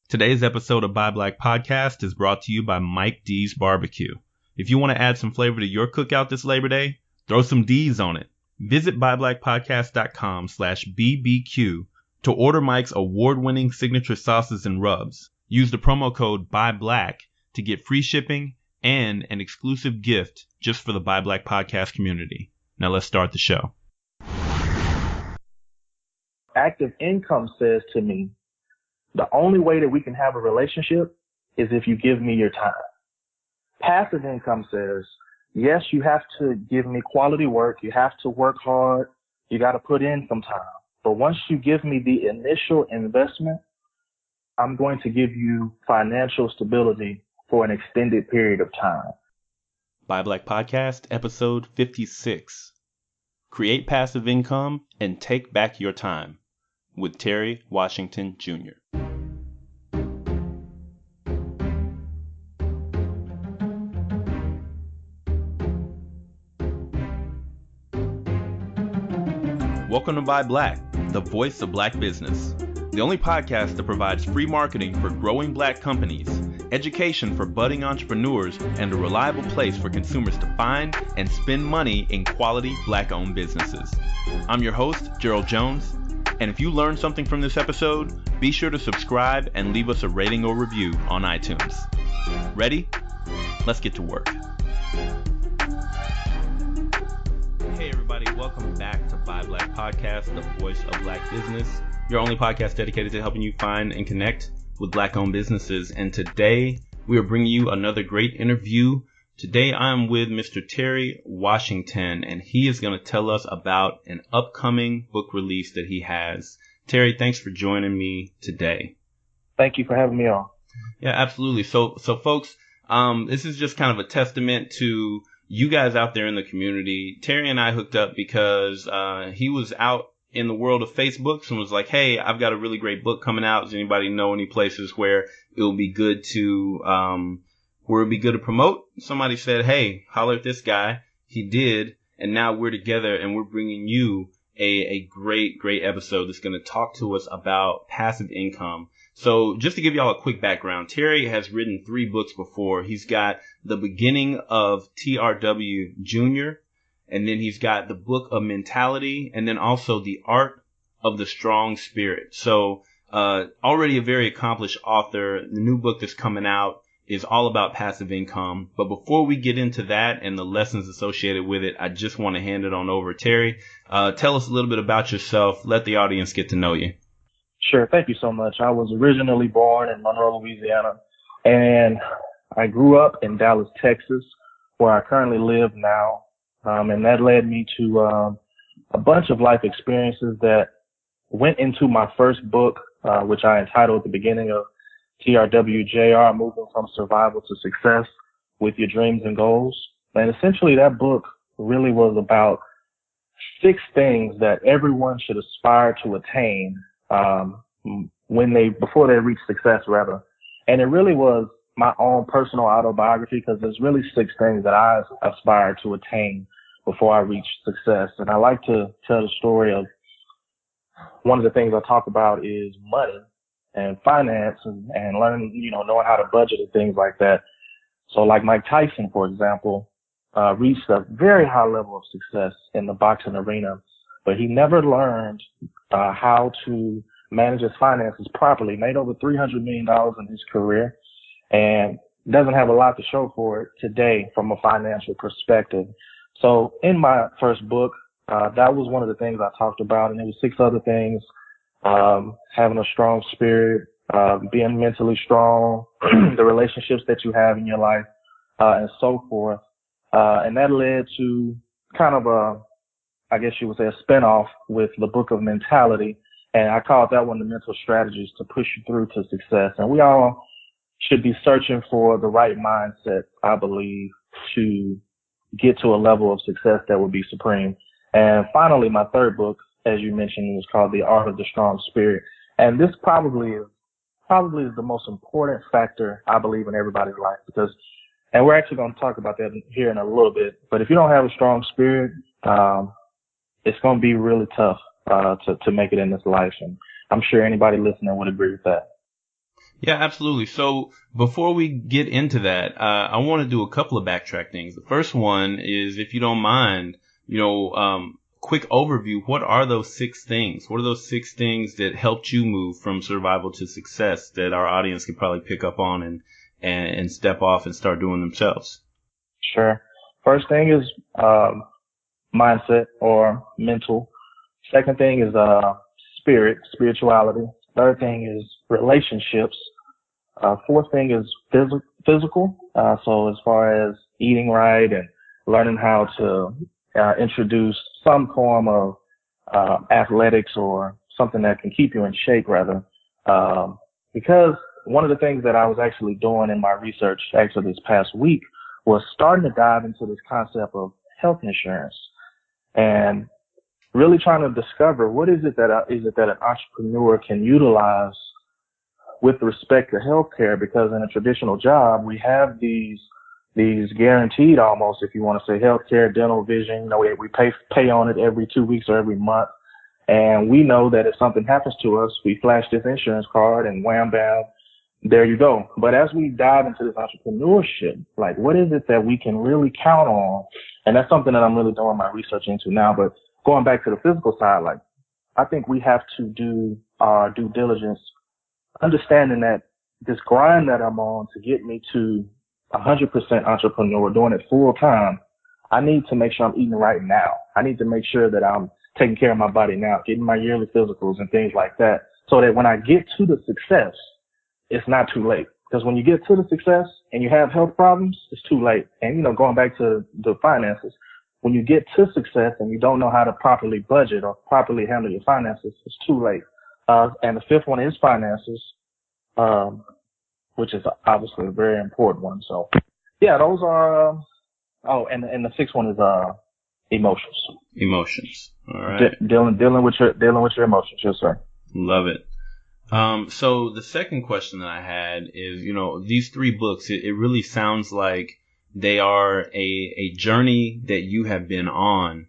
Today's episode of Buy Black Podcast is brought to you by Mike D's Barbecue. If you want to add some flavor to your cookout this Labor Day, throw some D's on it. Visit buyblackpodcast.com/BBQ to order Mike's award-winning signature sauces and rubs. Use the promo code BUYBLACK to get free shipping and an exclusive gift just for the Buy Black Podcast community. Now let's start the show. Active income says to me, the only way that we can have a relationship is if you give me your time. Passive income says, yes, you have to give me quality work. You have to work hard. You got to put in some time. But once you give me the initial investment, I'm going to give you financial stability for an extended period of time. Buy Black Podcast, episode 56. Create passive income and take back your time with Terry Washington Jr. Welcome to Buy Black, the voice of black business. The only podcast that provides free marketing for growing black companies, education for budding entrepreneurs, and a reliable place for consumers to find and spend money in quality black-owned businesses. I'm your host, Gerald Jones, and if you learned something from this episode, be sure to subscribe and leave us a rating or review on iTunes. Ready? Let's get to work. Hey everybody, welcome back to Buy Black Podcast, the voice of black business, your only podcast dedicated to helping you find and connect with black-owned businesses. And today we are bringing you another great interview. Today I'm with Mr. Terry Washington, and he is going to tell us about an upcoming book release that he has. Terry, thanks for joining me today. Thank you for having me on. Yeah, absolutely. So folks, this is just kind of a testament to you guys out there in the community. Terry and I hooked up because he was out in the world of Facebook and was like, hey, I've got a really great book coming out. Does anybody know any places where it will be good to promote? Somebody said, hey, holler at this guy. He did. And now we're together and we're bringing you a great episode that's going to talk to us about passive income. So just to give y'all a quick background, Terry has written 3 books before. He's got The Beginning of TRW Jr., and then he's got The Book of Mentality, and then also The Art of the Strong Spirit. So already a very accomplished author. The new book that's coming out is all about passive income. But before we get into that and the lessons associated with it, I just want to hand it on over. Terry, tell us a little bit about yourself. Let the audience get to know you. Sure. Thank you so much. I was originally born in Monroe, Louisiana, and I grew up in Dallas, Texas, where I currently live now. And that led me to a bunch of life experiences that went into my first book, which I entitled The Beginning of TRW Jr., Moving from Survival to Success with Your Dreams and Goals. And essentially that book really was about 6 things that everyone should aspire to attain before they reach success, rather. And it really was my own personal autobiography, because there's really 6 things that I aspire to attain before I reach success. And I like to tell the story of one of the things I talk about is money and finance and learning, knowing how to budget and things like that. So like Mike Tyson, for example, reached a very high level of success in the boxing arena, but he never learned how to manage his finances properly. Made over $300 million in his career and doesn't have a lot to show for it today from a financial perspective. So in my first book, that was one of the things I talked about, and there was 6 other things: having a strong spirit, being mentally strong, the relationships that you have in your life, and so forth. And that led to kind of I guess you would say, a spinoff with the Book of Mentality. And I called that one the mental strategies to push you through to success. And we all should be searching for the right mindset, I believe, to get to a level of success that would be supreme. And finally, my third book, as you mentioned, was called The Art of the Strong Spirit. And this probably is the most important factor, I believe, in everybody's life, because, and we're actually going to talk about that here in a little bit, but if you don't have a strong spirit, it's going to be really tough to make it in this life. And I'm sure anybody listening would agree with that. Yeah, absolutely. So before we get into that, I want to do a couple of backtrack things. The first one is, if you don't mind, quick overview. What are those 6 things? What are those 6 things that helped you move from survival to success that our audience could probably pick up on and step off and start doing themselves? Sure. First thing is mindset or mental. Second thing is spirituality. Third thing is relationships. Fourth thing is physical. So as far as eating right and learning how to introduce some form of athletics or something that can keep you in shape, rather. Because one of the things that I was actually doing in my research actually this past week was starting to dive into this concept of health insurance and really trying to discover what is it that an entrepreneur can utilize with respect to healthcare, because in a traditional job, we have these guaranteed, almost, if you want to say, healthcare, dental, vision. You know, we pay on it every 2 weeks or every month. And we know that if something happens to us, we flash this insurance card and wham, bam, there you go. But as we dive into this entrepreneurship, like, what is it that we can really count on? And that's something that I'm really doing my research into now. But going back to the physical side, like, I think we have to do our due diligence, understanding that this grind that I'm on to get me to 100% entrepreneur, doing it full time, I need to make sure I'm eating right now. I need to make sure that I'm taking care of my body now, getting my yearly physicals and things like that, so that when I get to the success, it's not too late. Because when you get to the success and you have health problems, it's too late. And, going back to the finances, when you get to success and you don't know how to properly budget or properly handle your finances, it's too late. And the fifth one is finances, which is obviously a very important one. So, yeah, those are. And the sixth one is emotions. Emotions. All right. Dealing with your emotions. Yes, sir. Love it. So the second question that I had is, these 3 books, it really sounds like they are a journey that you have been on,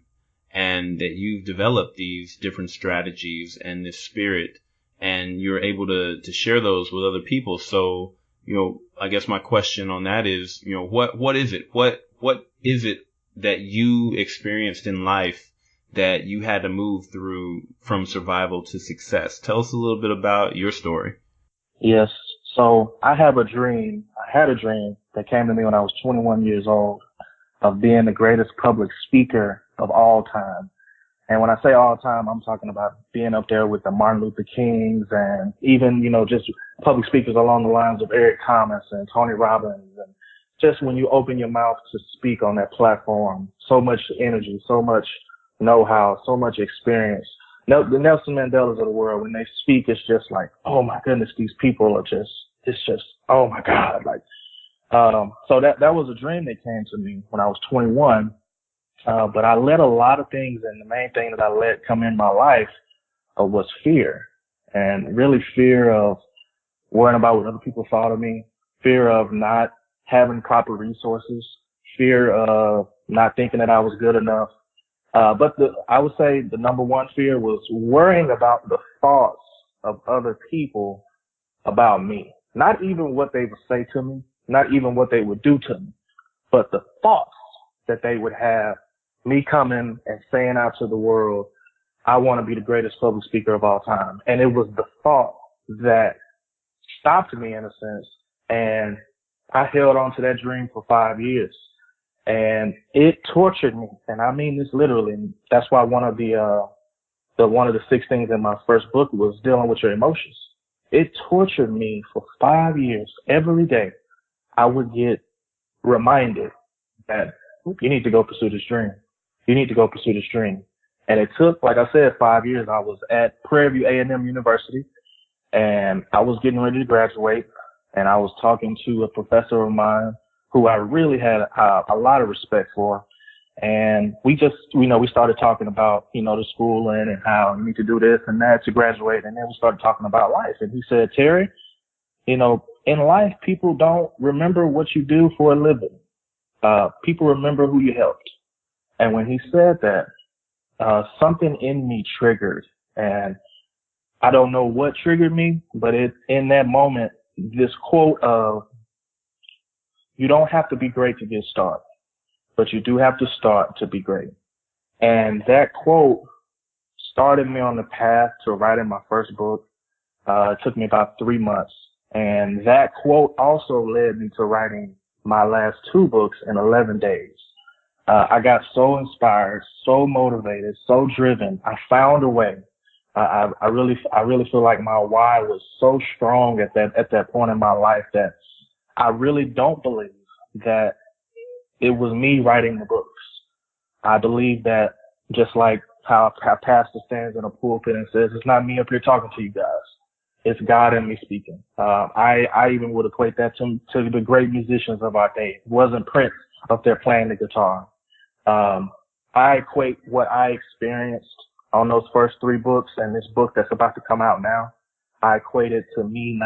and that you've developed these different strategies and this spirit, and you're able to share those with other people. So, I guess my question on that is, what is it? What is it that you experienced in life that you had to move through from survival to success? Tell us a little bit about your story. Yes. So I had a dream that came to me when I was 21 years old of being the greatest public speaker of all time. And when I say all time, I'm talking about being up there with the Martin Luther Kings and even, just public speakers along the lines of Eric Thomas and Tony Robbins. And just when you open your mouth to speak on that platform, so much energy, so much know-how, so much experience. The Nelson Mandelas of the world, when they speak, it's just like, oh my goodness, these people are it's just, oh my God. Like, so that was a dream that came to me when I was 21. But I let a lot of things, and the main thing that I let come in my life was fear, and really fear of worrying about what other people thought of me, fear of not having proper resources, fear of not thinking that I was good enough. But I would say the number one fear was worrying about the thoughts of other people about me. Not even what they would say to me, not even what they would do to me, but the thoughts that they would have, me coming and saying out to the world, I want to be the greatest public speaker of all time. And it was the thought that stopped me, in a sense. And I held on to that dream for 5 years. And it tortured me. And I mean this literally. That's why one of the 6 things in my first book was dealing with your emotions. It tortured me for 5 years. Every day I would get reminded that you need to go pursue this dream. You need to go pursue this dream. And it took, like I said, 5 years. I was at Prairie View A&M University, and I was getting ready to graduate, and I was talking to a professor of mine who I really had a lot of respect for. And we just, we started talking about, the schooling and how you need to do this and that to graduate. And then we started talking about life. And he said, Terry, in life, people don't remember what you do for a living. People remember who you helped. And when he said that, something in me triggered, and I don't know what triggered me, but in that moment, this quote of, you don't have to be great to get started, but you do have to start to be great. And that quote started me on the path to writing my first book. It took me about 3 months. And that quote also led me to writing my last 2 books in 11 days. I got so inspired, so motivated, so driven. I found a way. I really feel like my why was so strong at that point in my life that I really don't believe that it was me writing the books. I believe that, just like how pastor stands in a pulpit and says, it's not me up here talking to you guys. It's God in me speaking. I even would equate that to the great musicians of our day. It wasn't Prince up there playing the guitar. I equate what I experienced on those first 3 books and this book that's about to come out now. I equate it to me.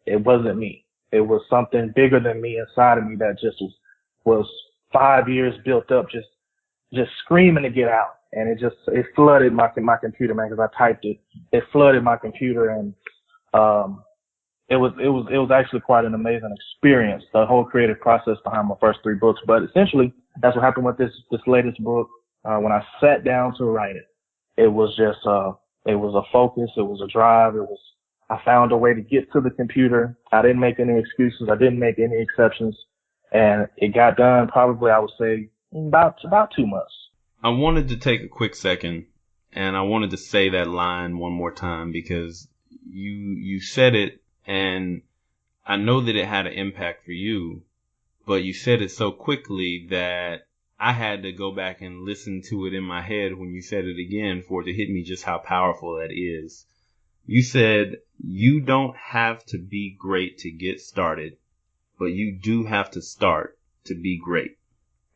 It wasn't me. It was something bigger than me inside of me that just was 5 years built up, just screaming to get out. And it flooded my computer, man, because I typed it. It flooded my computer, and it was actually quite an amazing experience, the whole creative process behind my first 3 books. But essentially, that's what happened with this latest book. When I sat down to write it, it was a focus, it was a drive, I found a way to get to the computer. I didn't make any excuses, I didn't make any exceptions, and it got done probably, I would say, about 2 months. I wanted to take a quick second, and I wanted to say that line one more time, because you said it, and I know that it had an impact for you, but you said it so quickly that I had to go back and listen to it in my head when you said it again for it to hit me just how powerful that is. You said, you don't have to be great to get started, but you do have to start to be great.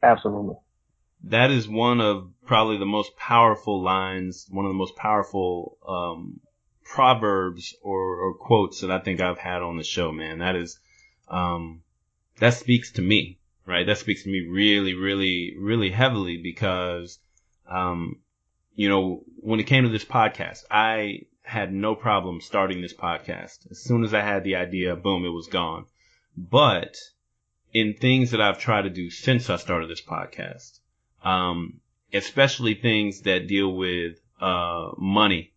Absolutely. That is one of probably the most powerful lines, one of the most powerful proverbs or quotes that I think I've had on the show, man. That is, that speaks to me, right? That speaks to me really, really, really heavily because, you know, when it came to this podcast, I had no problem starting this podcast. As soon as I had the idea, boom, it was gone. But in things that I've tried to do since I started this podcast, especially things that deal with money,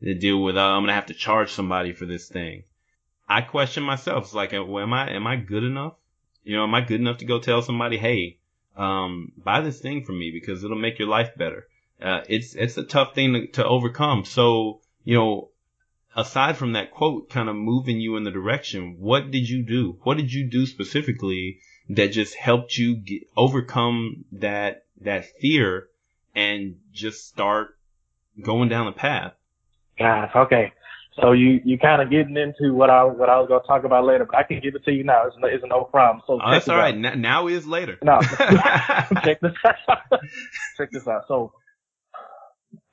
that deal with I'm gonna have to charge somebody for this thing, I question myself. It's like, well, am I good enough? You know, am I good enough to go tell somebody, hey, buy this thing from me because it'll make your life better? It's a tough thing to overcome. So, you know, aside from that quote kind of moving you in the direction, what did you do? What did you do specifically that just helped you overcome that fear and just start going down the path? Gosh, okay. So you kind of getting into what I was going to talk about later, but I can give it to you now. It's no problem. So that's all right. Now is later. No, check this out. Check this out. So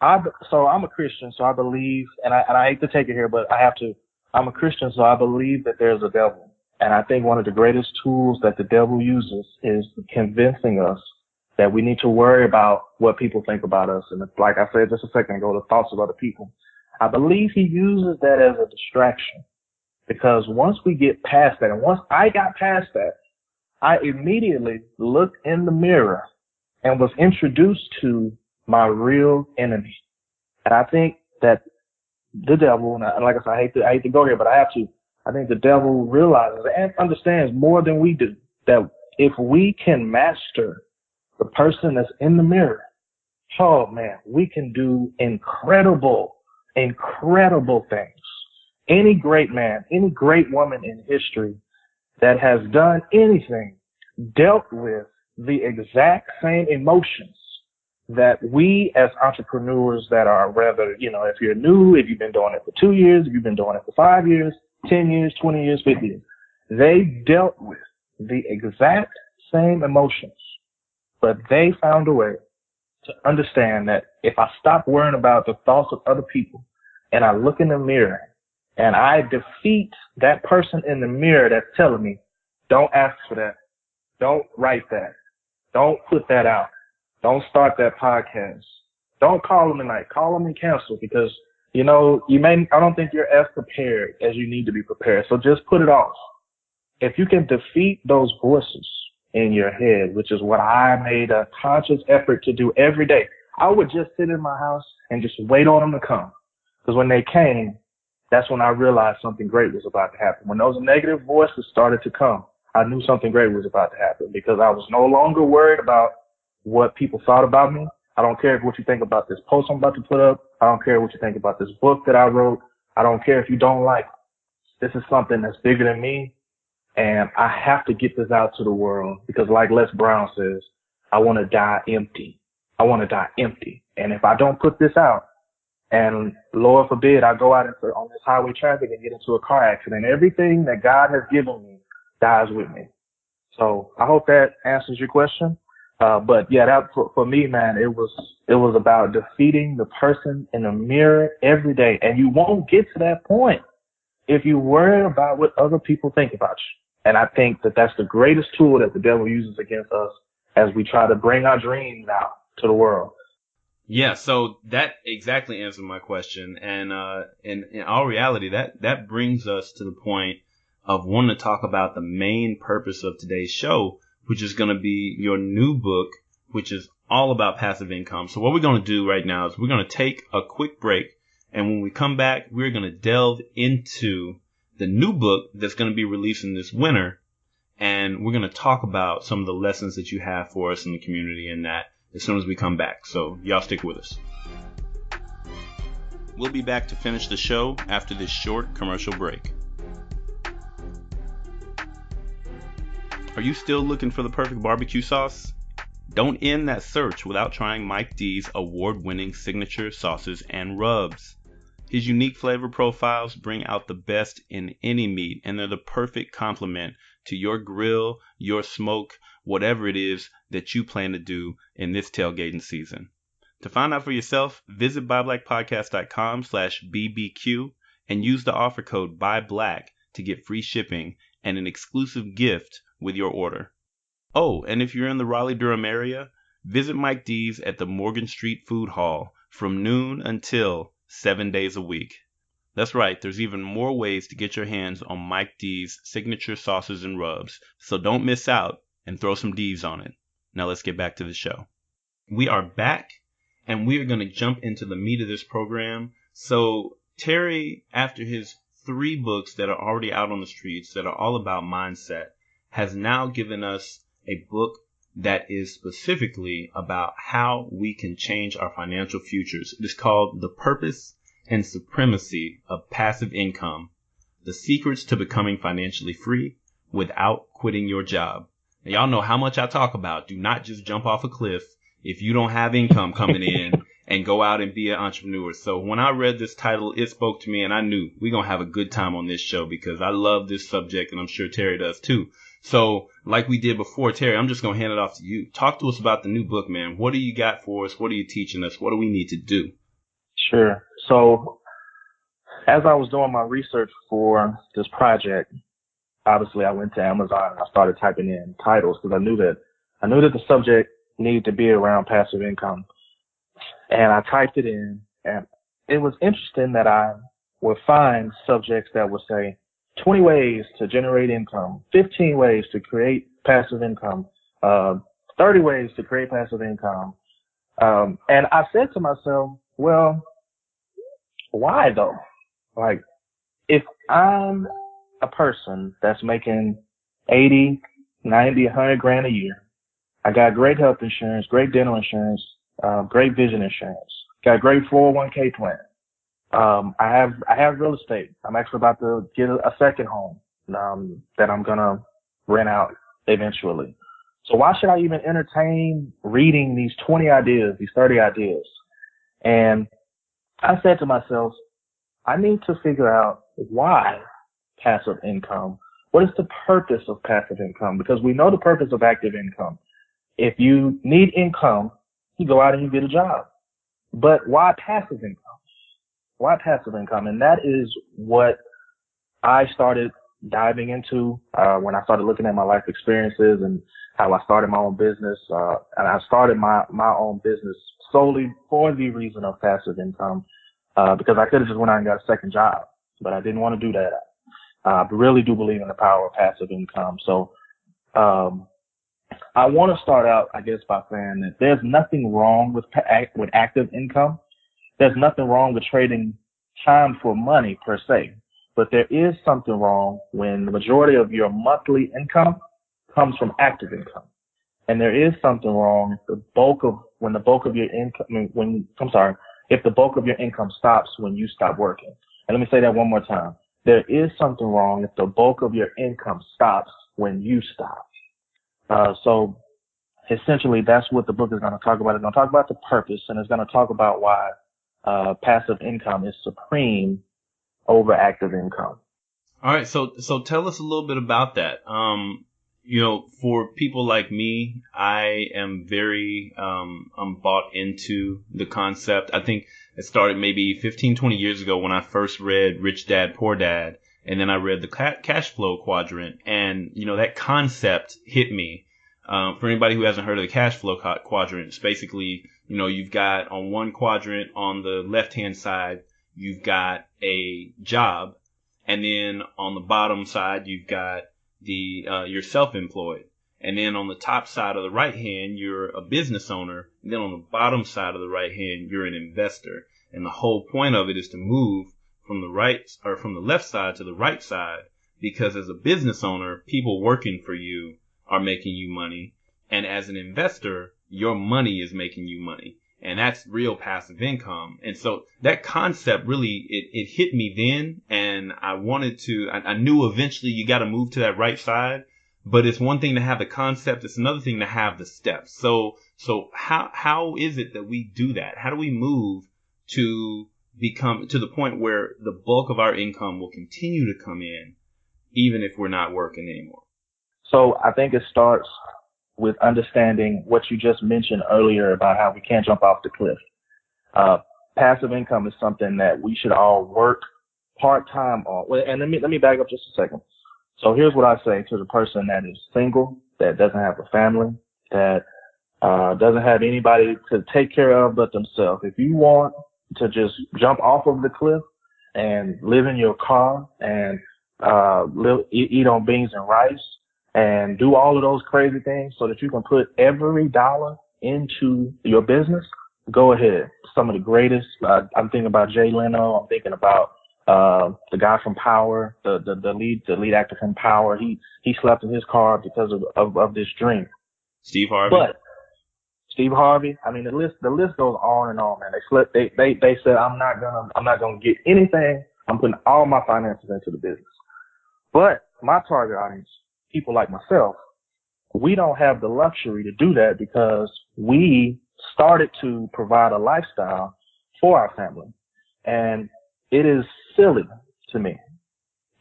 I'm a Christian, so I believe, and I hate to take it here, but I have to. I'm a Christian, so I believe that there's a devil, and I think one of the greatest tools that the devil uses is convincing us that we need to worry about what people think about us, and like I said just a second ago, the thoughts of other people. I believe he uses that as a distraction, because once we get past that, and once I got past that, I immediately looked in the mirror and was introduced to my real enemy. And I think that the devil, and like I said, I hate to go here, but I have to. I think the devil realizes and understands more than we do that if we can master the person that's in the mirror, oh man, we can do incredible things. Any great man, any great woman in history that has done anything dealt with the exact same emotions that we as entrepreneurs that are, rather, you know, if you're new, if you've been doing it for 2 years, if you've been doing it for 5 years, 10 years, 20 years, 50 years, they dealt with the exact same emotions, but they found a way to understand that if I stop worrying about the thoughts of other people and I look in the mirror and I defeat that person in the mirror that's telling me, don't ask for that, don't write that, don't put that out, don't start that podcast, don't call them tonight, call them and cancel, because I don't think you're as prepared as you need to be prepared. So just put it off. If you can defeat those voices in your head, which is what I made a conscious effort to do every day, I would just sit in my house and just wait on them to come. Because when they came, that's when I realized something great was about to happen. When those negative voices started to come, I knew something great was about to happen because I was no longer worried about what people thought about me. I don't care what you think about this post I'm about to put up. I don't care what you think about this book that I wrote. I don't care if you don't like it. This is something that's bigger than me, and I have to get this out to the world because, like Les Brown says, I want to die empty. I want to die empty. And if I don't put this out, and Lord forbid, I go out on this highway traffic and get into a car accident, everything that God has given me dies with me. So I hope that answers your question. But yeah, that for me, man, it was about defeating the person in the mirror every day. And you won't get to that point if you worry about what other people think about you. And I think that that's the greatest tool that the devil uses against us as we try to bring our dreams out to the world. Yeah, so that exactly answered my question. And in all reality, that brings us to the point of wanting to talk about the main purpose of today's show, which is going to be your new book, which is all about passive income. So what we're going to do right now is we're going to take a quick break. And when we come back, we're going to delve into the new book that's going to be releasing this winter. And we're going to talk about some of the lessons that you have for us in the community and that as soon as we come back. So y'all stick with us. We'll be back to finish the show after this short commercial break. Are you still looking for the perfect barbecue sauce? Don't end that search without trying Mike D's award-winning signature sauces and rubs. His unique flavor profiles bring out the best in any meat, and they're the perfect complement to your grill, your smoke, whatever it is that you plan to do in this tailgating season. To find out for yourself, visit buyblackpodcast.com/BBQ and use the offer code BUYBLACK to get free shipping and an exclusive gift with your order. Oh, and if you're in the Raleigh-Durham area, visit Mike D's at the Morgan Street Food Hall from noon until 7 days a week. That's right, there's even more ways to get your hands on Mike D's signature sauces and rubs, so don't miss out and throw some D's on it. Now let's get back to the show. We are back, and we are going to jump into the meat of this program. So Terry, after his 3 books that are already out on the streets that are all about mindset, has now given us a book that is specifically about how we can change our financial futures. It is called The Purpose and Supremacy of Passive Income, The Secrets to Becoming Financially Free Without Quitting Your Job. Now, y'all know how much I talk about. Do not just jump off a cliff if you don't have income coming in and go out and be an entrepreneur. So when I read this title, it spoke to me, and I knew we're going to have a good time on this show because I love this subject, and I'm sure Terry does too. So like we did before, Terry, I'm just going to hand it off to you. Talk to us about the new book, man. What do you got for us? What are you teaching us? What do we need to do? Sure. So as I was doing my research for this project, obviously I went to Amazon and I started typing in titles because I knew that the subject needed to be around passive income. And I typed it in, and it was interesting that I would find subjects that would say 20 ways to generate income, 15 ways to create passive income, 30 ways to create passive income. And I said to myself, well, why though? Like, if I'm a person that's making 80, 90, 100 grand a year, I got great health insurance, great dental insurance, great vision insurance, got a great 401k plan. I have real estate. I'm actually about to get a second home, that I'm going to rent out eventually. So why should I even entertain reading these 20 ideas, these 30 ideas? And I said to myself, I need to figure out why passive income. What is the purpose of passive income? Because we know the purpose of active income. If you need income, you go out and you get a job. But why passive income? Why passive income? And that is what I started diving into when I started looking at my life experiences and how I started my own business. And I started my own business solely for the reason of passive income. because I could have just went out and got a second job, but I didn't want to do that. I really do believe in the power of passive income. So, I want to start out, I guess, by saying that there's nothing wrong with active income. There's nothing wrong with trading time for money per se, but there is something wrong when the majority of your monthly income comes from active income. And there is something wrong if the bulk of your income, if the bulk of your income stops when you stop working. And let me say that one more time. There is something wrong if the bulk of your income stops when you stop. So essentially that's what the book is going to talk about. It's going to talk about the purpose, and it's going to talk about why passive income is supreme over active income. All right. So tell us a little bit about that. For people like me, I am very, I'm bought into the concept. I think it started maybe 15, 20 years ago when I first read Rich Dad, Poor Dad. And then I read the cash flow quadrant, and, that concept hit me. For anybody who hasn't heard of the cash flow quadrant, it's basically, you've got on one quadrant on the left-hand side, you've got a job. And then on the bottom side, you've got you're self-employed. And then on the top side of the right hand, you're a business owner. And then on the bottom side of the right hand, you're an investor. And the whole point of it is to move from the left side to the right side, because as a business owner, people working for you are making you money. And as an investor, your money is making you money. And that's real passive income. And so that concept really, it hit me then. And I knew eventually you got to move to that right side, but it's one thing to have the concept. It's another thing to have the steps. So how is it that we do that? How do we move to become to the point where the bulk of our income will continue to come in, even if we're not working anymore? So I think it starts with understanding what you just mentioned earlier about how we can't jump off the cliff. Passive income is something that we should all work part-time on. And let me back up just a second. So here's what I say to the person that is single, that doesn't have a family, that doesn't have anybody to take care of but themselves. If you want to just jump off of the cliff and live in your car and eat on beans and rice and do all of those crazy things so that you can put every dollar into your business, go ahead. Some of the greatest, I'm thinking about Jay Leno. I'm thinking about the guy from Power, the lead actor from Power. He slept in his car because of this dream. Steve Harvey. But Steve Harvey, I mean, the list goes on and on, man. They said, I'm not gonna get anything. I'm putting all my finances into the business. But my target audience, people like myself, we don't have the luxury to do that because we started to provide a lifestyle for our family. And it is silly to me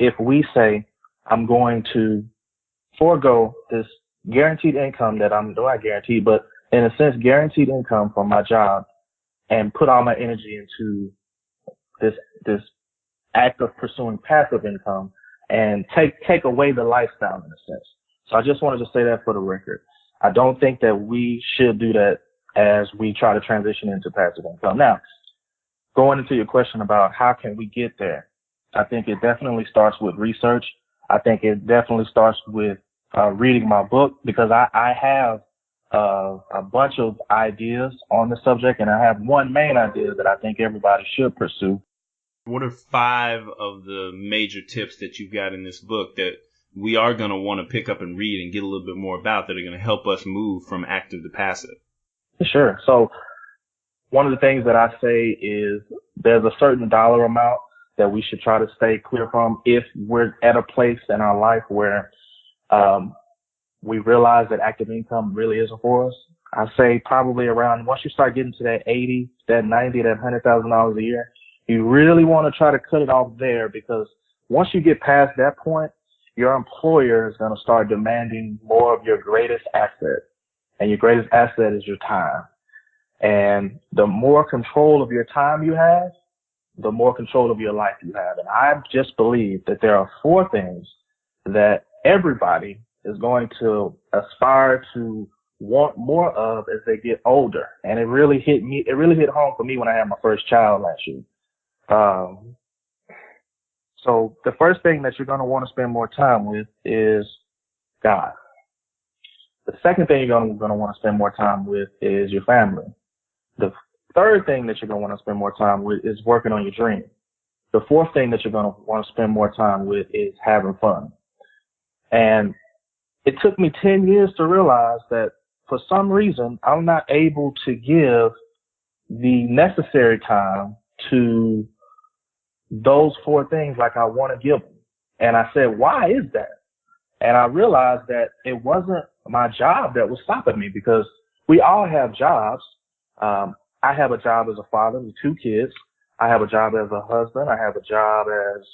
if we say, I'm going to forego this guaranteed income that not guaranteed, but in a sense, guaranteed income from my job and put all my energy into this act of pursuing passive income and take away the lifestyle in a sense. So I just wanted to say that for the record. I don't think that we should do that as we try to transition into passive income. Now, going into your question about how can we get there, I think it definitely starts with research. I think it definitely starts with reading my book, because I have a bunch of ideas on the subject, and I have one main idea that I think everybody should pursue. What are 5 of the major tips that you've got in this book that we are going to want to pick up and read and get a little bit more about that are going to help us move from active to passive? Sure. So one of the things that I say is there's a certain dollar amount that we should try to stay clear from if we're at a place in our life where we realize that active income really isn't for us. I say probably around, once you start getting to that 80, that 90, that $100,000 a year, you really want to try to cut it off there, because once you get past that point, your employer is going to start demanding more of your greatest asset. And your greatest asset is your time. And the more control of your time you have, the more control of your life you have. And I just believe that there are 4 things that everybody is going to aspire to want more of as they get older. And it really hit home for me when I had my first child last year. Um, so the first thing that you're going to want to spend more time with is God. The second thing you're going to want to spend more time with is your family. The third thing that you're going to want to spend more time with is working on your dream. The fourth thing that you're going to want to spend more time with is having fun. And it took me 10 years to realize that for some reason, I'm not able to give the necessary time to those four things like I want to give them. And I said, why is that? And I realized that it wasn't my job that was stopping me, because we all have jobs. I have a job as a father with 2 kids. I have a job as a husband. I have a job as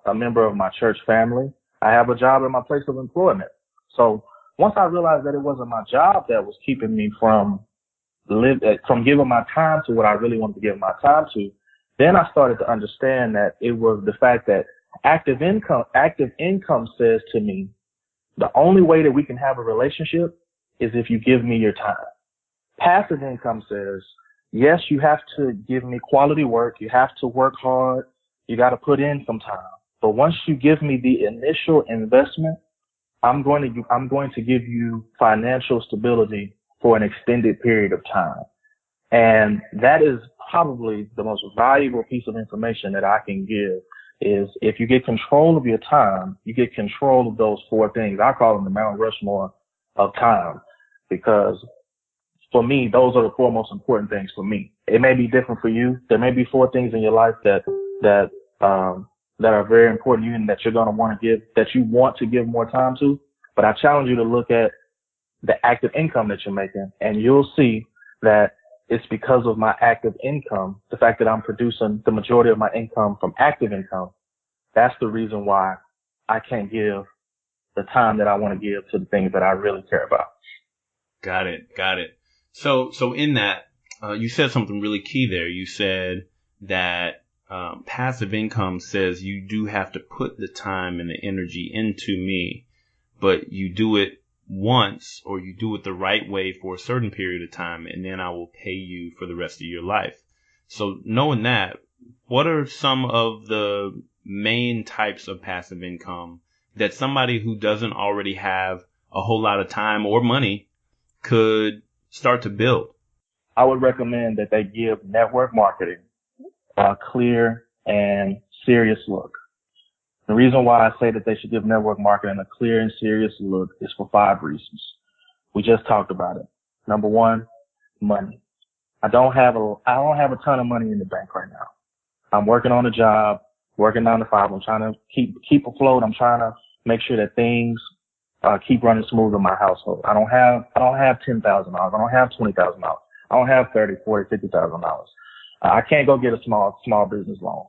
a member of my church family. I have a job at my place of employment. So once I realized that it wasn't my job that was keeping me from giving my time to what I really wanted to give my time to, then I started to understand that it was the fact that active income says to me, the only way that we can have a relationship is if you give me your time. Passive income says, yes, you have to give me quality work. You have to work hard. You got to put in some time. But once you give me the initial investment, I'm going to give you financial stability for an extended period of time. And that is probably the most valuable piece of information that I can give, is if you get control of your time, you get control of those 4 things. I call them the Mount Rushmore of time, because for me, those are the 4 most important things for me. It may be different for you. There may be 4 things in your life that are very important to you and that you're going to want to give more time to. But I challenge you to look at the active income that you're making, and you'll see that it's because of my active income, the fact that I'm producing the majority of my income from active income. That's the reason why I can't give the time that I want to give to the things that I really care about. Got it. So in that, you said something really key there. You said that passive income says you do have to put the time and the energy into me, but you do it once, or you do it the right way for a certain period of time, and then I will pay you for the rest of your life. So knowing that, what are some of the main types of passive income that somebody who doesn't already have a whole lot of time or money could start to build? I would recommend that they give network marketing a clear and serious look. The reason why I say that they should give network marketing a clear and serious look is for 5 reasons. We just talked about it. Number 1, money. I don't have a ton of money in the bank right now. I'm working on a job, working 9 to 5. I'm trying to keep afloat. I'm trying to make sure that things keep running smooth in my household. I don't have $10,000. I don't have $20,000. I don't have $30,000, $40,000, $50,000. I can't go get a small business loan.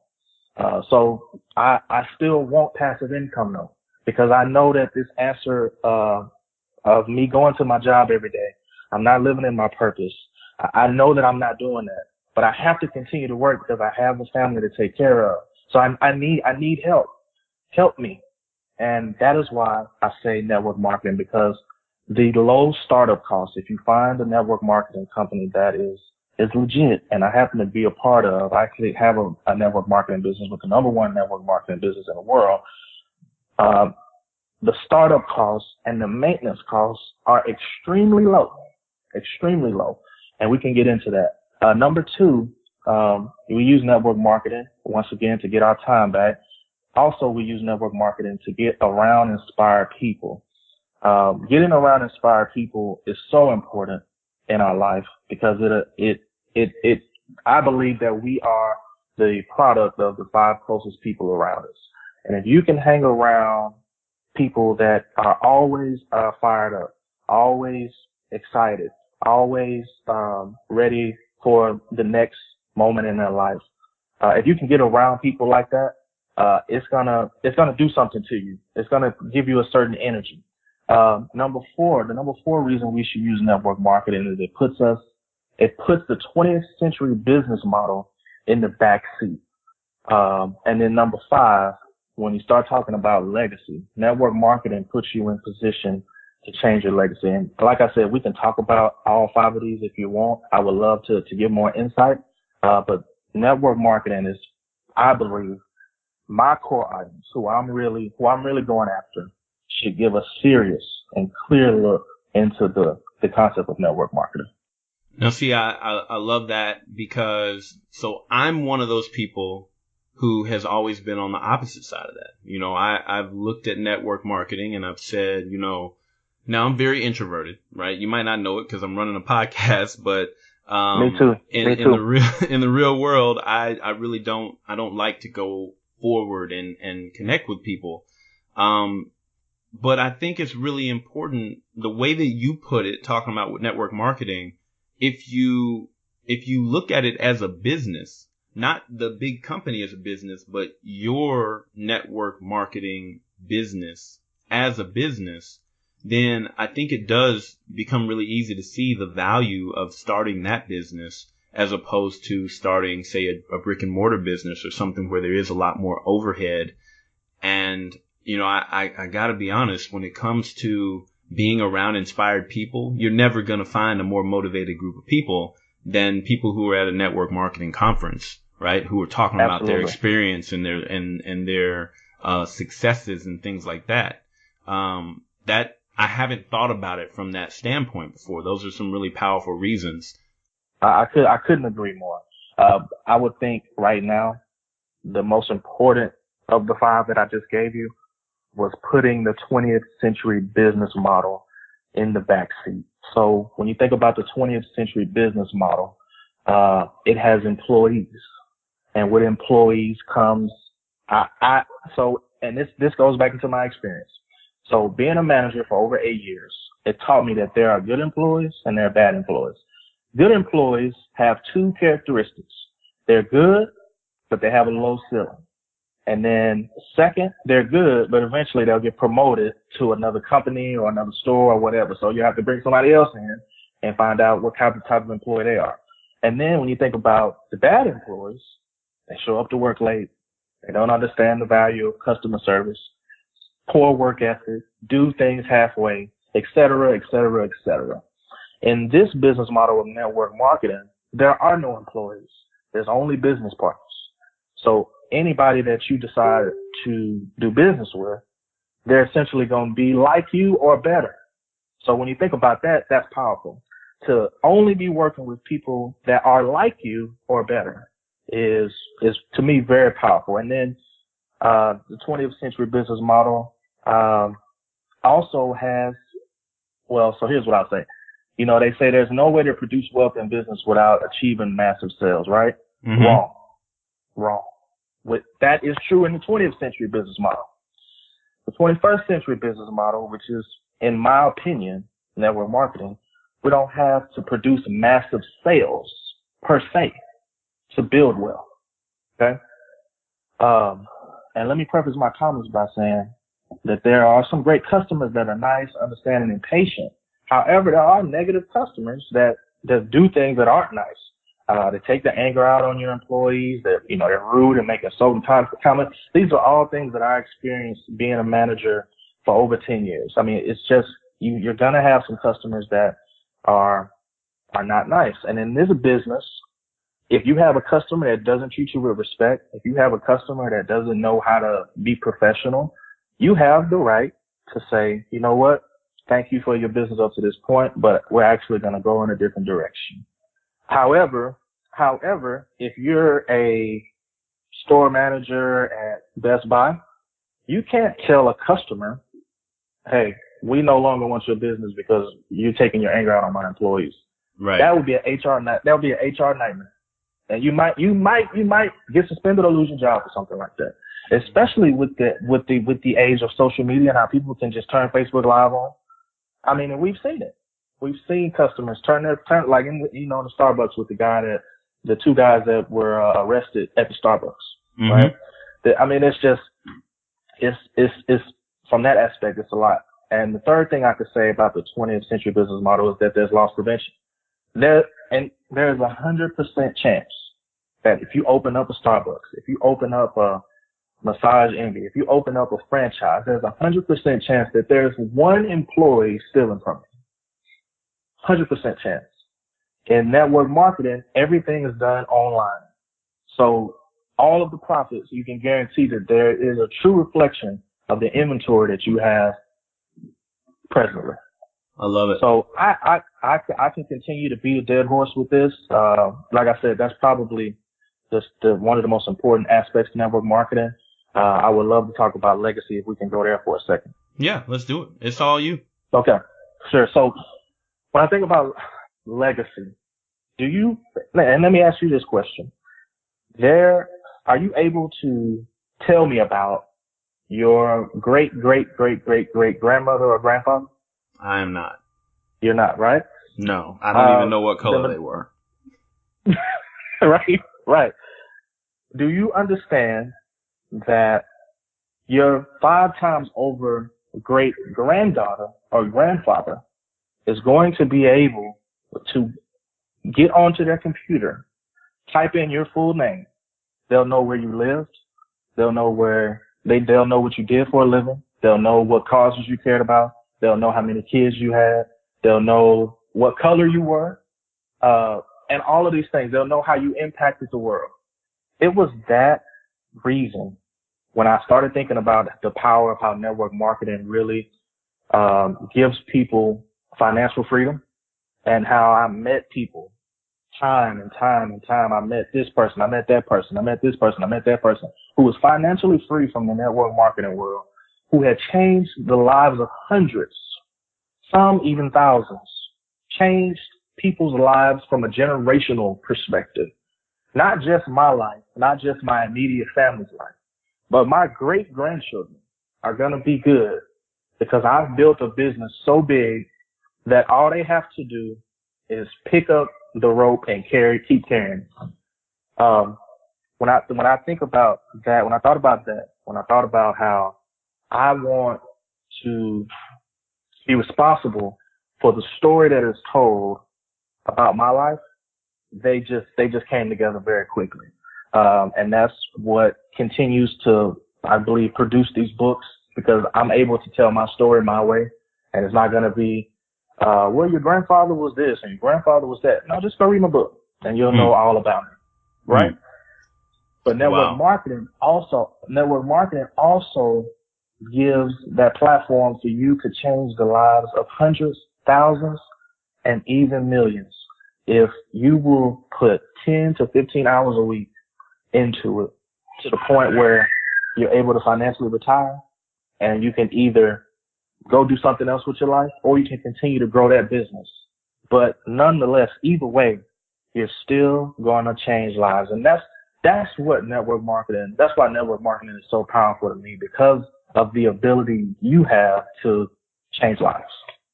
So I still want passive income though, because I know that this answer of me going to my job every day, I'm not living in my purpose. I know that I'm not doing that, but I have to continue to work because I have a family to take care of. So I need help. Help me. And that is why I say network marketing, because the low startup costs, if you find a network marketing company that is legit, and I happen to be a part of, I actually have a network marketing business with the number 1 network marketing business in the world. The startup costs and the maintenance costs are extremely low, and we can get into that. Number 2, we use network marketing once again to get our time back. Also, we use network marketing to get around inspired people. Getting around inspired people is so important in our life, because I believe that we are the product of the 5 closest people around us. And if you can hang around people that are always fired up, always excited, always ready for the next moment in their life, if you can get around people like that, it's gonna do something to you. It's gonna give you a certain energy. The number 4 reason we should use network marketing is it puts the 20th century business model in the back seat. And then number 5, when you start talking about legacy, network marketing puts you in position to change your legacy. And like I said, we can talk about all 5 of these if you want. I would love to give more insight. But network marketing is, I believe, my core audience, who I'm really going after, should give a serious and clear look into the concept of network marketing. Now, see, I love that because, so I'm one of those people who has always been on the opposite side of that. You know, I've looked at network marketing and I've said, you know, now I'm very introverted, right? You might not know it because I'm running a podcast, but Me too. in the real world, I really don't like to go forward and connect with people. But I think it's really important the way that you put it, talking about with network marketing. If you look at it as a business, not the big company as a business, but your network marketing business as a business, then I think it does become really easy to see the value of starting that business as opposed to starting, say, a brick and mortar business or something where there is a lot more overhead. And, you know, I got to be honest, when it comes to being around inspired people, you're never going to find a more motivated group of people than people who are at a network marketing conference, right? Who are talking about their experience and their successes and things like that. That I haven't thought about it from that standpoint before. Those are some really powerful reasons. I couldn't agree more. I would think right now the most important of the 5 that I just gave you was putting the 20th century business model in the backseat. So when you think about the 20th century business model, it has employees, and with employees comes, this goes back into my experience. So being a manager for over 8 years, it taught me that there are good employees and there are bad employees. Good employees have 2 characteristics. They're good, but they have a low ceiling. And then second, they're good, but eventually they'll get promoted to another company or another store or whatever. So you have to bring somebody else in and find out what type of employee they are. And then when you think about the bad employees, they show up to work late. They don't understand the value of customer service, poor work ethic, do things halfway, et cetera, et cetera, et cetera. In this business model of network marketing, there are no employees. There's only business partners. So anybody that you decide to do business with, they're essentially going to be like you or better. So when you think about that, that's powerful. To only be working with people that are like you or better is to me very powerful. And then the 20th century business model also has, so here's what I'll say. You know, they say there's no way to produce wealth in business without achieving massive sales, right? Mm-hmm. Wrong. That is true in the 20th century business model. The 21st century business model, which is, in my opinion, network marketing, we don't have to produce massive sales per se to build wealth. Okay? And let me preface my comments by saying that there are some great customers that are nice, understanding, and patient. However, there are negative customers that do things that aren't nice. They take the anger out on your employees. They're rude and making certain types of comments. These are all things that I experienced being a manager for over 10 years. I mean, it's just, you're going to have some customers that are not nice. And in this business, if you have a customer that doesn't treat you with respect, if you have a customer that doesn't know how to be professional, you have the right to say, you know what? Thank you for your business up to this point, but we're actually going to go in a different direction. However, if you're a store manager at Best Buy, you can't tell a customer, hey, we no longer want your business because you're taking your anger out on my employees. Right. That would be an HR nightmare. And you might get suspended or lose your job or something like that. Especially with the age of social media and how people can just turn Facebook Live on. I mean, and we've seen it. We've seen customers turn like in the Starbucks with the 2 guys that were arrested at the Starbucks, mm-hmm. right? I mean, it's from that aspect, it's a lot. And the third thing I could say about the 20th century business model is that there's loss prevention. There's 100% chance that if you open up a Starbucks, if you open up a Massage Envy, if you open up a franchise, there's 100% chance that there's one employee stealing from you. 100% chance. In network marketing, everything is done online. So all of the profits, you can guarantee that there is a true reflection of the inventory that you have presently. I love it. So I can continue to beat a dead horse with this. Like I said, that's probably just one of the most important aspects of network marketing. I would love to talk about legacy if we can go there for a second. Yeah, let's do it. It's all you. Okay, sure. So when I think about legacy, and let me ask you this question. Are you able to tell me about your great grandmother or grandfather? I am not. You're not, right? No, I don't even know what color they were. Right. Do you understand that your 5 times over great granddaughter or grandfather is going to be able to get onto their computer, type in your full name. They'll know where you lived. They'll know they'll know what you did for a living. They'll know what causes you cared about. They'll know how many kids you had. They'll know what color you were. And all of these things. They'll know how you impacted the world. It was that reason when I started thinking about the power of how network marketing really gives people financial freedom, and how I met people time and time and time. I met this person, I met that person, I met this person, I met that person who was financially free from the network marketing world, who had changed the lives of hundreds, some even thousands, changed people's lives from a generational perspective. Not just my life, not just my immediate family's life, but my great grandchildren are going to be good because I've built a business so big that all they have to do is pick up the rope and keep carrying. When I think about that, when I thought about how I want to be responsible for the story that is told about my life, they just came together very quickly. And that's what continues to, I believe, produce these books, because I'm able to tell my story my way, and it's not going to be, well, your grandfather was this and your grandfather was that. No, just go read my book and you'll know all about it. Right? But network marketing also gives that platform for you to change the lives of hundreds, thousands, and even millions. If you will put 10 to 15 hours a week into it, to the point where you're able to financially retire, and you can either go do something else with your life, or you can continue to grow that business. But nonetheless, either way, you're still going to change lives. And that's why network marketing is so powerful to me, because of the ability you have to change lives.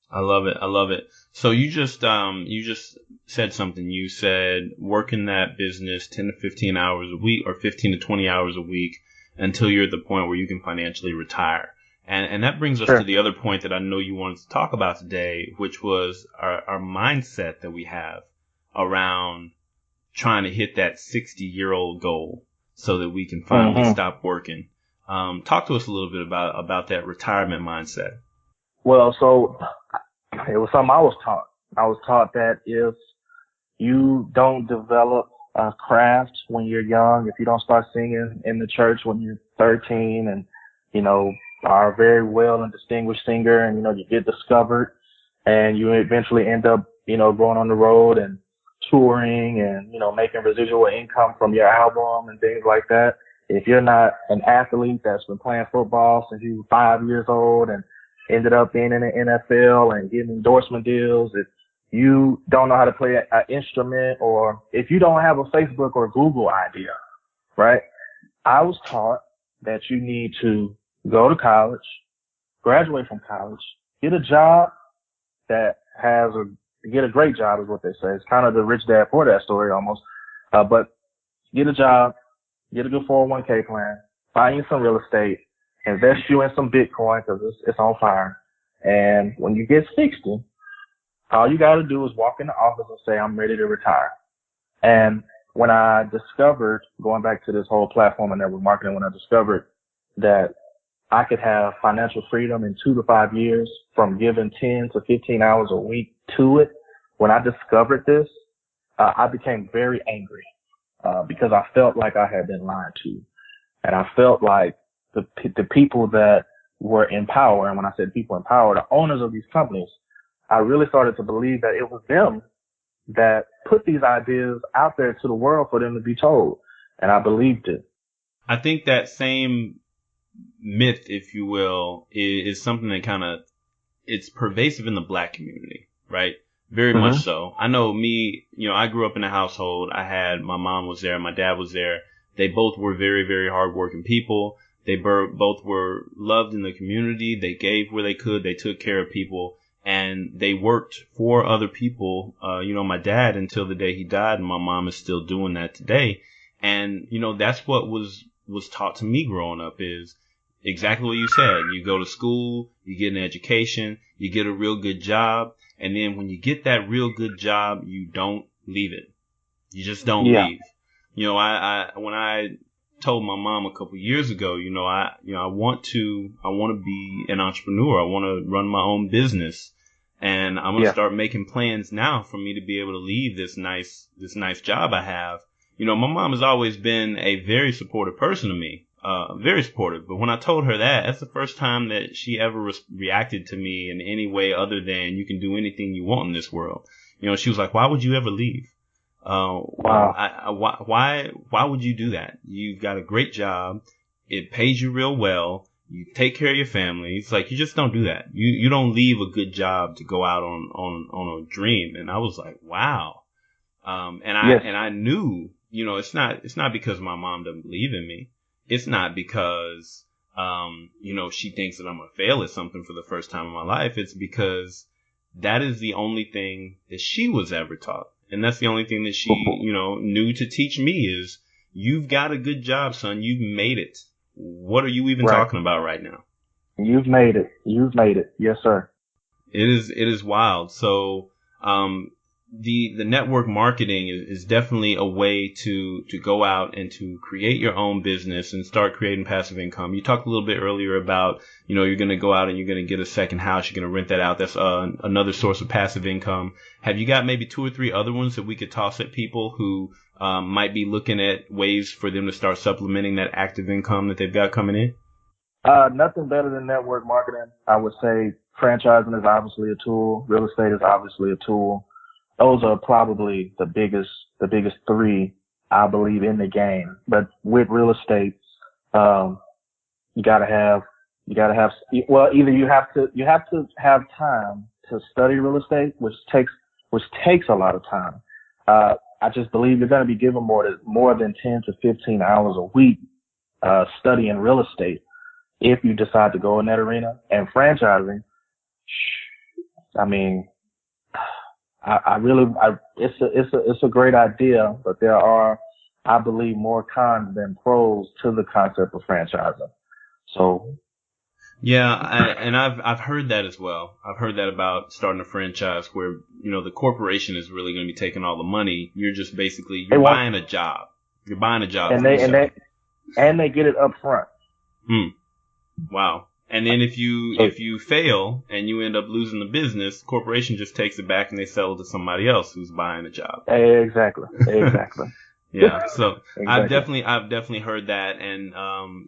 I love it. So you just said something. You said working that business 10 to 15 hours a week, or 15 to 20 hours a week, until you're at the point where you can financially retire. And that brings us to the other point that I know you wanted to talk about today, which was our mindset that we have around trying to hit that 60-year-old goal so that we can finally stop working. Talk to us a little bit about that retirement mindset. Well, so it was something I was taught. I was taught that if you don't develop a craft when you're young, if you don't start singing in the church when you're 13 and, are a very well and distinguished singer, and, you get discovered and you eventually end up, going on the road and touring and, making residual income from your album and things like that. If you're not an athlete that's been playing football since you were 5 years old and ended up being in the NFL and getting endorsement deals, if you don't know how to play an instrument, or if you don't have a Facebook or Google idea, right? I was taught that you need to go to college, graduate from college, get a job that get a great job is what they say. It's kind of the rich dad, poor dad story almost. But get a job, get a good 401k plan, buy you some real estate, invest you in some Bitcoin because it's on fire. And when you get 60, all you got to do is walk in the office and say, I'm ready to retire. And when I discovered, going back to this whole platform and network marketing, when I discovered that I could have financial freedom in 2 to 5 years from giving 10 to 15 hours a week to it, when I discovered this, I became very angry. because I felt like I had been lied to. And I felt like the people that were in power, and when I said people in power, the owners of these companies, I really started to believe that it was them that put these ideas out there to the world for them to be told. And I believed it. I think that same myth, if you will, is something that it's pervasive in the Black community, right? Very much so. I know me, I grew up in a household. My mom was there, my dad was there. They both were very, very hardworking people. They both were loved in the community. They gave where they could. They took care of people, and they worked for other people. My dad until the day he died, and my mom is still doing that today. And, that's what was taught to me growing up is exactly what you said. You go to school, you get an education, you get a real good job. And then when you get that real good job, you don't leave it. You just don't leave. When I told my mom a couple years ago, I want to be an entrepreneur. I want to run my own business, and I'm going to start making plans now for me to be able to leave this nice job I have. My mom has always been a very supportive person to me, very supportive. But when I told her that's the first time that she ever reacted to me in any way other than you can do anything you want in this world. She was like, "Why would you ever leave? Wow. Why would you do that? You've got a great job. It pays you real well. You take care of your family. It's like, you just don't do that. You don't leave a good job to go out on a dream." And I was like, wow. And I knew, it's not because my mom doesn't believe in me. It's not because, she thinks that I'm going to fail at something for the first time in my life. It's because that is the only thing that she was ever taught. And that's the only thing that she, knew to teach me is, you've got a good job, son. You've made it. What are you even talking about right now? You've made it. You've made it. Yes, sir. It is wild. So, the network marketing is definitely a way to go out and to create your own business and start creating passive income. You talked a little bit earlier about, you're going to go out and you're going to get a second house. You're going to rent that out. That's another source of passive income. Have you got maybe 2 or 3 other ones that we could toss at people who might be looking at ways for them to start supplementing that active income that they've got coming in? Nothing better than network marketing. I would say franchising is obviously a tool. Real estate is obviously a tool. Those are probably the biggest 3, I believe, in the game. But with real estate, you gotta have, well, either you have to have time to study real estate, which takes a lot of time. I just believe you're going to be given more than 10 to 15 hours a week, studying real estate if you decide to go in that arena. And franchising, I mean, it's a great idea, but there are, I believe, more cons than pros to the concept of franchising. So. Yeah, I've heard that as well. I've heard that about starting a franchise where, the corporation is really going to be taking all the money. You're just basically, buying a job. You're buying a job. And they get it up front. Wow. And then if you fail and you end up losing the business, the corporation just takes it back and they sell it to somebody else who's buying the job. Exactly. Yeah. So exactly. I've definitely heard that. And,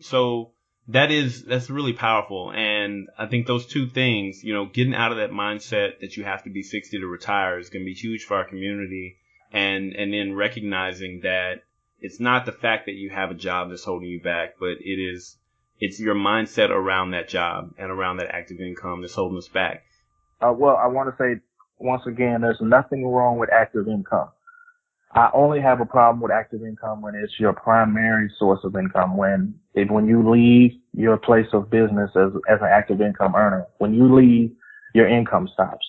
so that's really powerful. And I think those 2 things, getting out of that mindset that you have to be 60 to retire is going to be huge for our community. And then recognizing that it's not the fact that you have a job that's holding you back, but it's your mindset around that job and around that active income that's holding us back. Well, I want to say once again, there's nothing wrong with active income. I only have a problem with active income when it's your primary source of income. When you leave your place of business as an active income earner, when you leave, your income stops.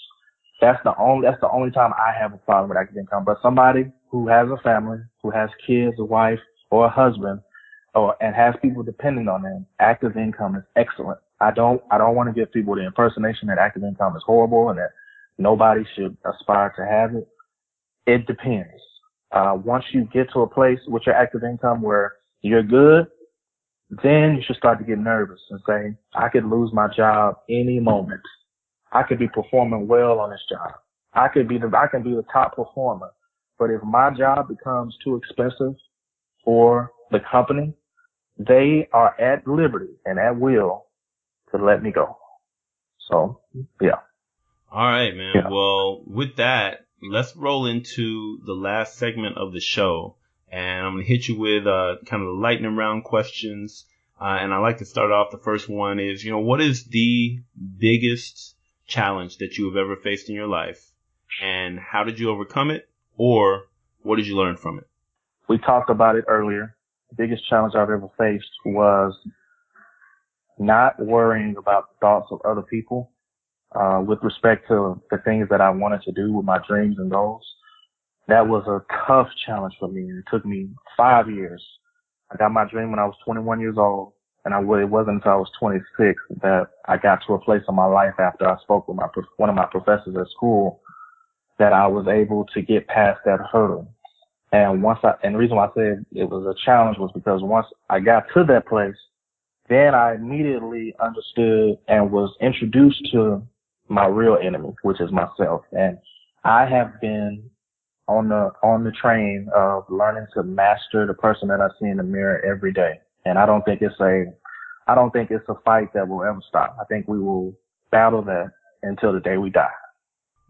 That's the only time I have a problem with active income. But somebody who has a family, who has kids, a wife, or a husband, and has people depending on them, active income is excellent. I don't want to give people the impersonation that active income is horrible and that nobody should aspire to have it. It depends. Once you get to a place with your active income where you're good, then you should start to get nervous and say, I could lose my job any moment. I could be performing well on this job. I can be the top performer. But if my job becomes too expensive or the company, they are at liberty and at will to let me go. So, yeah. All right, man. Yeah. Well, with that, let's roll into the last segment of the show. And I'm going to hit you with kind of the lightning round questions. And I like to start off. The first one is, what is the biggest challenge that you have ever faced in your life? And how did you overcome it? Or what did you learn from it? We talked about it earlier. The biggest challenge I've ever faced was not worrying about the thoughts of other people with respect to the things that I wanted to do with my dreams and goals. That was a tough challenge for me. It took me 5 years. I got my dream when I was 21 years old, and it wasn't until I was 26 that I got to a place in my life after I spoke with one of my professors at school that I was able to get past that hurdle. And the reason why I said it was a challenge was because once I got to that place, then I immediately understood and was introduced to my real enemy, which is myself. And I have been on the train of learning to master the person that I see in the mirror every day. And I don't think it's a fight that will ever stop. I think we will battle that until the day we die.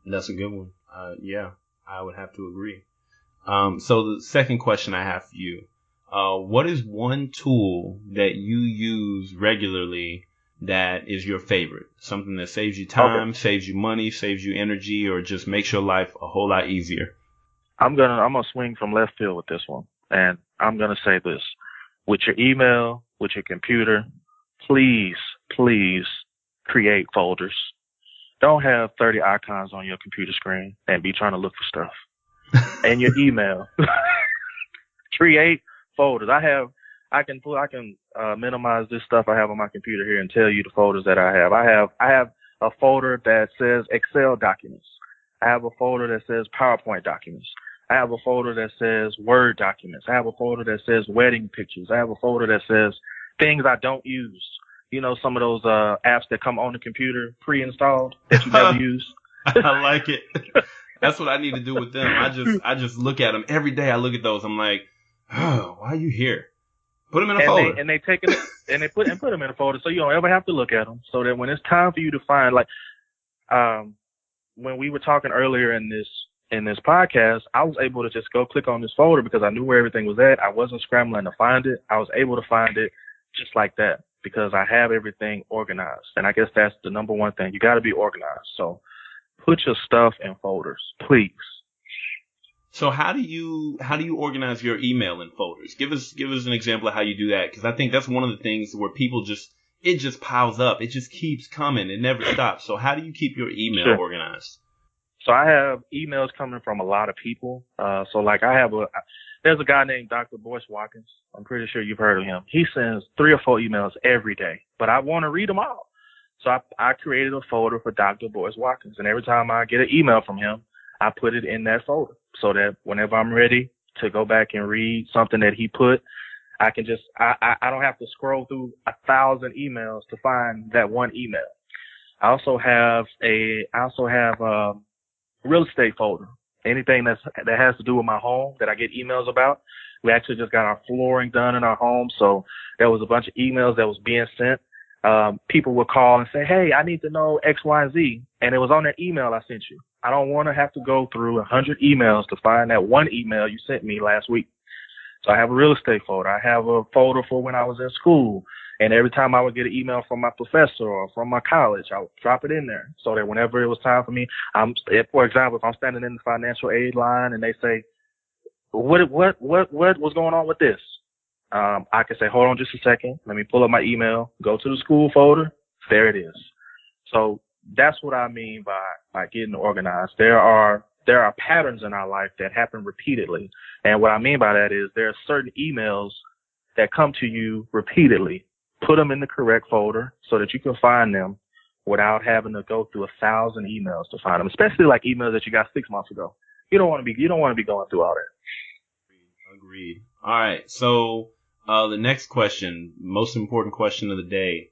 That's a good one. Yeah, I would have to agree. So the second question I have for you, what is one tool that you use regularly that is your favorite? Something that saves you time, saves you money, saves you energy, or just makes your life a whole lot easier? I'm gonna swing from left field with this one, and I'm gonna say this: with your email, with your computer, please create folders. Don't have 30 icons on your computer screen and be trying to look for stuff. And your email, create folders. I can minimize this stuff I have on my computer here and tell you the folders that I have. I have a folder that says Excel documents. I have a folder that says PowerPoint documents. I have a folder that says Word documents. I have a folder that says wedding pictures. I have a folder that says things I don't use. Some of those apps that come on the computer pre-installed that you never use. I like it. That's what I need to do with them. I just look at them every day. I look at those. I'm like, oh, why are you here? Put them in a folder. They take it and they put them in a folder so you don't ever have to look at them. So that when it's time for you to find, like, when we were talking earlier in this podcast, I was able to just go click on this folder because I knew where everything was at. I wasn't scrambling to find it. I was able to find it just like that because I have everything organized. And I guess that's the number one thing. You got to be organized. So put your stuff in folders, please. So how do you organize your email in folders? Give us an example of how you do that, because I think that's one of the things where people it just piles up. It just keeps coming. It never stops. So how do you keep your email organized? So I have emails coming from a lot of people. So like there's a guy named Dr. Boyce Watkins. I'm pretty sure you've heard of him. He sends 3 or 4 emails every day, but I want to read them all. So I created a folder for Dr. Boyce Watkins, and every time I get an email from him, I put it in that folder so that whenever I'm ready to go back and read something that he put, I can just, I don't have to scroll through 1,000 emails to find that one email. I also have a real estate folder. Anything that has to do with my home that I get emails about. We actually just got our flooring done in our home. So there was a bunch of emails that was being sent. People would call and say, hey, I need to know X, Y, and Z. And it was on that email I sent you. I don't want to have to go through 100 emails to find that one email you sent me last week. So I have a real estate folder. I have a folder for when I was in school. And every time I would get an email from my professor or from my college, I would drop it in there so that whenever it was time for me, for example, if I'm standing in the financial aid line and they say, what was going on with this? I can say, hold on just a second. Let me pull up my email, go to the school folder. There it is. So that's what I mean by getting organized. There are patterns in our life that happen repeatedly. And what I mean by that is there are certain emails that come to you repeatedly. Put them in the correct folder so that you can find them without having to go through 1,000 emails to find them, especially like emails that you got 6 months ago. You don't want to be going through all that. Agreed. All right. So the next question, most important question of the day.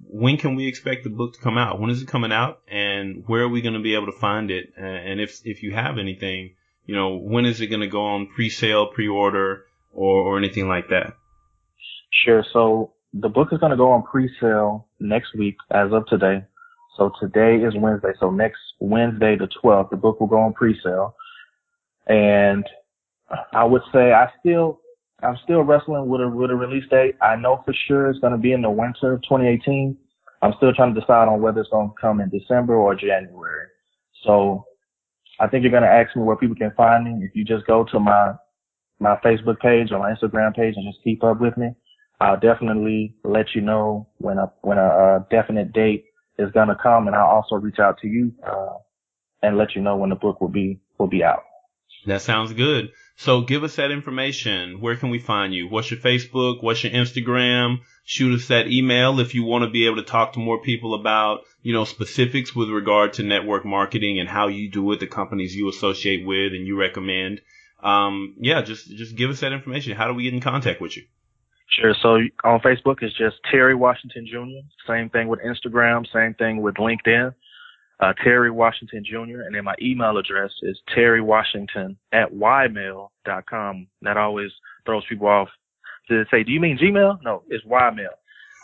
When can we expect the book to come out? When is it coming out? And where are we going to be able to find it? And if you have anything, when is it going to go on pre-sale, pre-order, or anything like that? Sure. So the book is going to go on pre-sale next week as of today. So today is Wednesday. So next Wednesday, the 12th, the book will go on pre-sale. And I would say I'm still wrestling with a release date. I know for sure it's going to be in the winter of 2018. I'm still trying to decide on whether it's going to come in December or January. So I think you're going to ask me where people can find me. If you just go to my Facebook page or my Instagram page and just keep up with me, I'll definitely let you know when a definite date is going to come. And I'll also reach out to you, and let you know when the book will be out. That sounds good. So give us that information. Where can we find you? What's your Facebook? What's your Instagram? Shoot us that email if you want to be able to talk to more people about, specifics with regard to network marketing and how you do it, the companies you associate with and you recommend. Just give us that information. How do we get in contact with you? Sure. So on Facebook, it's just Terry Washington Jr. Same thing with Instagram. Same thing with LinkedIn. Terry Washington Jr. And then my email address is terrywashington@ymail.com. That always throws people off. To say, do you mean Gmail? No, it's Ymail.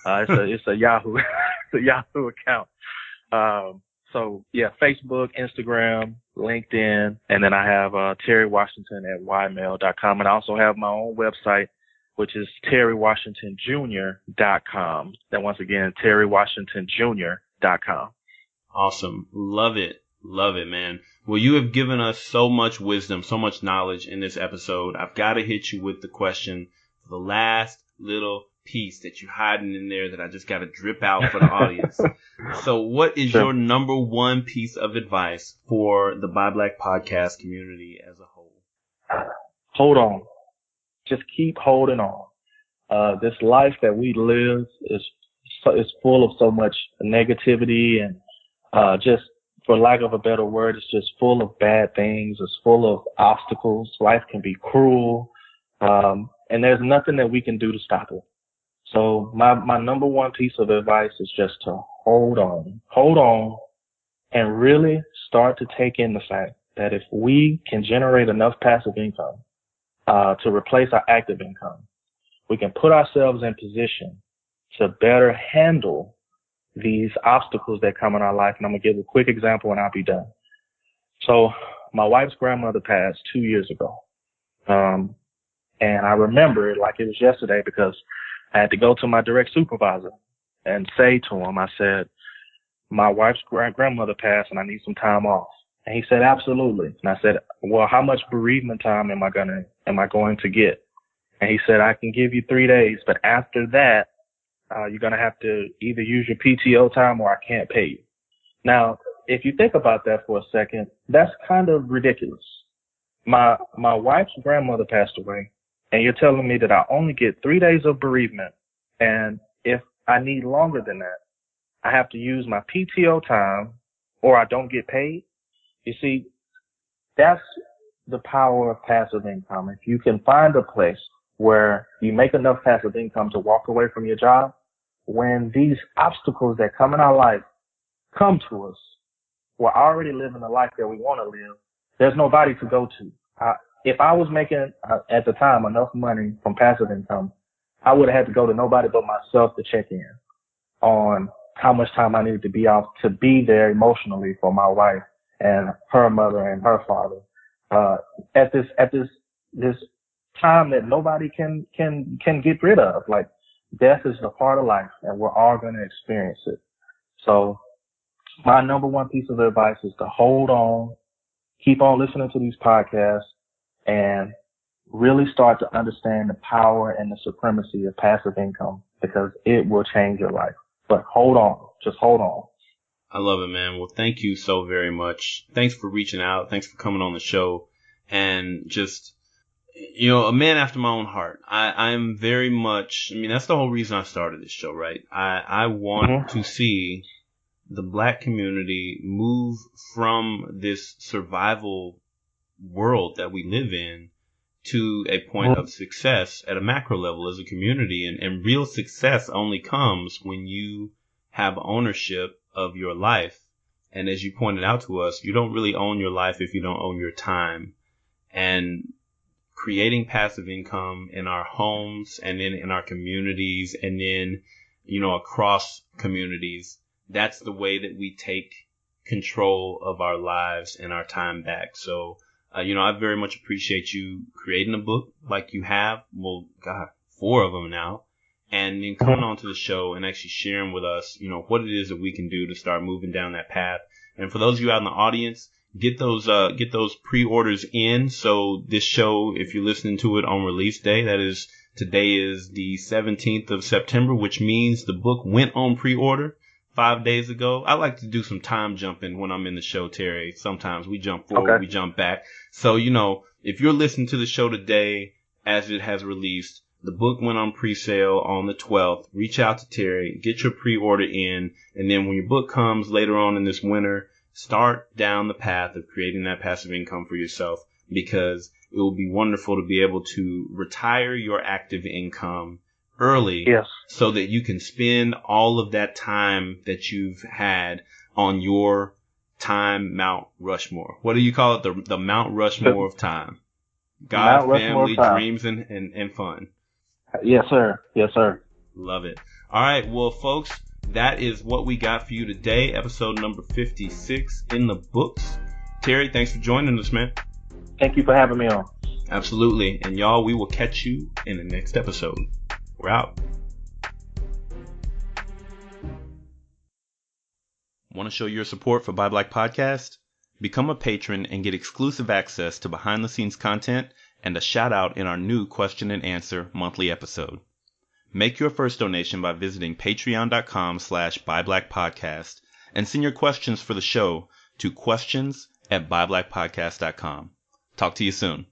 It's a Yahoo, it's a Yahoo account. So yeah, Facebook, Instagram, LinkedIn, and then I have terrywashington@ymail.com. And I also have my own website, which is terrywashingtonjr.com. Then once again, terrywashingtonjr.com. Awesome. Love it. Love it, man. Well, you have given us so much wisdom, so much knowledge in this episode. I've got to hit you with the question, the last little piece that you're hiding in there that I just got to drip out for the audience. So what is your number one piece of advice for the Buy Black podcast community as a whole? Hold on. Just keep holding on. This life that we live is full of so much negativity and just, for lack of a better word, it's just full of bad things. It's full of obstacles. Life can be cruel. And there's nothing that we can do to stop it. So my number one piece of advice is just to hold on, and really start to take in the fact that if we can generate enough passive income, to replace our active income, we can put ourselves in position to better handle these obstacles that come in our life. And I'm going to give a quick example and I'll be done. So my wife's grandmother passed 2 years ago. And I remember it like it was yesterday because I had to go to my direct supervisor and say to him, I said, my wife's grandmother passed and I need some time off. And he said, absolutely. And I said, well, how much bereavement time am I going to get? And he said, I can give you 3 days, but after that, you're going to have to either use your PTO time or I can't pay you. Now, if you think about that for a second, that's kind of ridiculous. My wife's grandmother passed away, and you're telling me that I only get 3 days of bereavement, and if I need longer than that, I have to use my PTO time or I don't get paid? You see, that's the power of passive income. If you can find a place where you make enough passive income to walk away from your job, when these obstacles that come in our life come to us, we're already living the life that we want to live. There's nobody to go to. If I was making, at the time, enough money from passive income, I would have had to go to nobody but myself to check in on how much time I needed to be off to be there emotionally for my wife and her mother and her father. At this time that nobody can get rid of. Like, death is a part of life and we're all going to experience it. So my number one piece of advice is to hold on, keep on listening to these podcasts, and really start to understand the power and the supremacy of passive income, because it will change your life. But hold on, just hold on. I love it, man. Well, thank you so very much. Thanks for reaching out. Thanks for coming on the show. And just, a man after my own heart. I'm very much, that's the whole reason I started this show, right? I want to see the Black community move from this survival world that we live in to a point of success at a macro level as a community. And real success only comes when you have ownership of your life. And as you pointed out to us, you don't really own your life if you don't own your time. And creating passive income in our homes and then in our communities and then, across communities. That's the way that we take control of our lives and our time back. So, I very much appreciate you creating a book like you have. Well, God, 4 of them now. And then coming onto the show and actually sharing with us, what it is that we can do to start moving down that path. And for those of you out in the audience, get those pre-orders in. So this show, if you're listening to it on release day, today is the 17th of September, which means the book went on pre-order 5 days ago. I like to do some time jumping when I'm in the show, Terry. Sometimes we jump forward, we jump back. So, if you're listening to the show today as it has released, the book went on pre-sale on the 12th. Reach out to Terry, get your pre-order in, and then when your book comes later on in this winter, start down the path of creating that passive income for yourself, because it will be wonderful to be able to retire your active income early, so that you can spend all of that time that you've had on your time Mount Rushmore. What do you call it? The Mount Rushmore of time. God, family, dreams, and fun. Yes, sir. Yes, sir. Love it. All right. Well, folks, that is what we got for you today. Episode number 56 in the books. Terry, thanks for joining us, man. Thank you for having me on. Absolutely. And y'all, we will catch you in the next episode. We're out. Want to show your support for Buy Black Podcast? Become a patron and get exclusive access to behind-the-scenes content and a shout-out in our new question and answer monthly episode. Make your first donation by visiting patreon.com/buyblackpodcast and send your questions for the show to questions@buyblackpodcast.com. Talk to you soon.